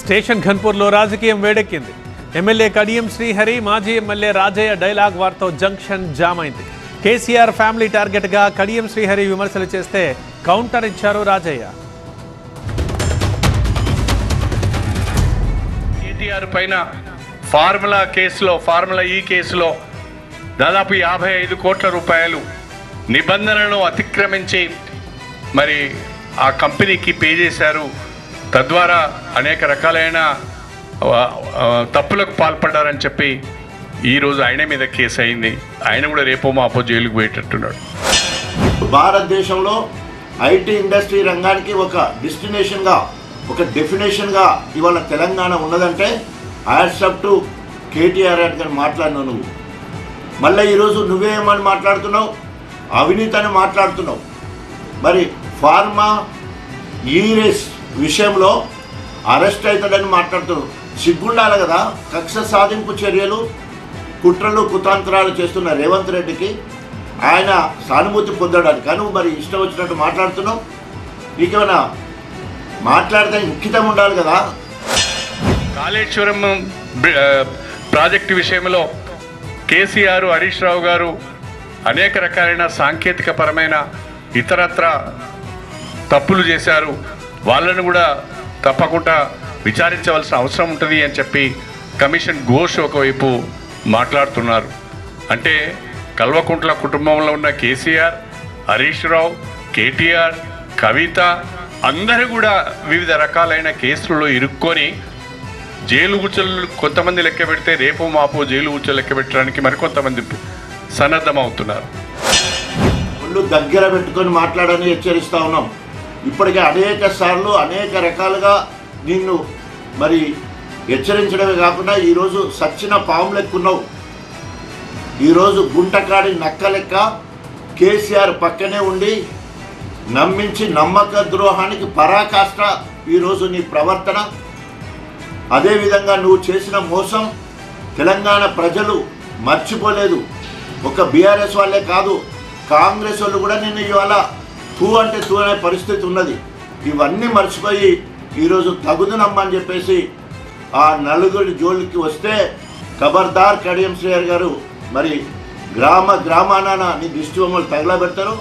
Station ఘన్పూర్లో రాజకీయం వేడెక్కింది. MLA Kadiyam Srihari, మాజీ ఎమ్మెల్యే రాజయ్య డైలాగ్ వార్తో జంక్షన్ జామ్ అయింది. కేసీఆర్ ఫ్యామిలీ టార్గెట్గా కడియం శ్రీహరి విమర్శలు చేస్తే కౌంటర్ ఇచ్చారు రాజయ్య. కేటీఆర్ పైన ఫార్ములా ఈ కేసులో దాదాపు 55 కోట్ల రూపాయలు నిబంధనలను అతిక్రమించి మరి ఆ కంపెనీకి పే చేశారు. తద్వారా అనేక రకాలైన తప్పులకు పాల్పడ్డారని చెప్పి ఈరోజు ఆయన మీద కేసు అయింది. ఆయన కూడా రేపో మాపో జైలుకు పోయేటట్టున్నాడు. భారతదేశంలో ఐటీ ఇండస్ట్రీ రంగానికి ఒక డెస్టినేషన్గా, ఒక డెఫినేషన్గా ఇవాళ తెలంగాణ ఉన్నదంటే హ్యాట్సప్ టు కేటీఆర్ అని మాట్లాడినావు. నువ్వు మళ్ళీ ఈరోజు నువ్వేమని మాట్లాడుతున్నావు? అవినీతి అని మాట్లాడుతున్నావు. మరి ఫార్మా ఈరేస్ విషయంలో అరెస్ట్ అవుతాడని మాట్లాడుతున్నావు. సిగ్గుండాలి కదా. కక్ష సాధింపు చర్యలు, కుట్రలు, కుతంత్రాలు చేస్తున్న రేవంత్ రెడ్డికి ఆయన సానుభూతి పొందడానికి కానీ మరి ఇష్టం వచ్చినట్టు మాట్లాడుతున్నావు. నీకేమైనా మాట్లాడితే ఇంకితం ఉండాలి కదా. కాళేశ్వరం ప్రాజెక్టు విషయంలో కేసీఆర్, హరీష్ రావు గారు అనేక రకాలైన సాంకేతిక పరమైన ఇతరత్ర తప్పులు చేశారు. వాళ్ళను కూడా తప్పకుండా విచారించవలసిన అవసరం ఉంటుంది అని చెప్పి కమిషన్ ఘోష్ ఒకవైపు మాట్లాడుతున్నారు. అంటే కల్వకుంట్ల కుటుంబంలో ఉన్న కేసీఆర్, హరీష్ రావు, కేటీఆర్, కవిత అందరూ కూడా వివిధ రకాలైన కేసులలో ఇరుక్కొని జైలు కూర్చోలు కొంతమంది లెక్క పెడితే రేపు మాపు జైలు కూర్చోలు లెక్క పెట్టడానికి మరికొంతమంది సన్నద్ధమవుతున్నారు. ఒళ్ళు దగ్గర పెట్టుకొని మాట్లాడని హెచ్చరిస్తూ ఉన్నాం. ఇప్పటికే అనేక సార్లు అనేక రకాలుగా నిన్ను మరి హెచ్చరించడమే కాకుండా ఈరోజు సచ్చిన పాము లెక్కున్నావు. ఈరోజు గుంటకాడి నక్క లెక్క కేసీఆర్ పక్కనే ఉండి నమ్మించి నమ్మక ద్రోహానికి పరాకాష్ట ఈరోజు నీ ప్రవర్తన. అదేవిధంగా నువ్వు చేసిన మోసం తెలంగాణ ప్రజలు మర్చిపోలేదు. ఒక బీఆర్ఎస్ వాళ్ళే కాదు, కాంగ్రెస్ వాళ్ళు కూడా నిన్ను ఇవాళ తూ అంటే తూ అనే పరిస్థితి ఉన్నది. ఇవన్నీ మర్చిపోయి ఈరోజు తగుదునమ్మని చెప్పేసి ఆ నలుగురి జోలికి వస్తే ఖబర్దార్ కడియం శ్రీహరి గారు. మరి గ్రామాన నీ దిష్టి బొమ్మలు తగలబెడతారు.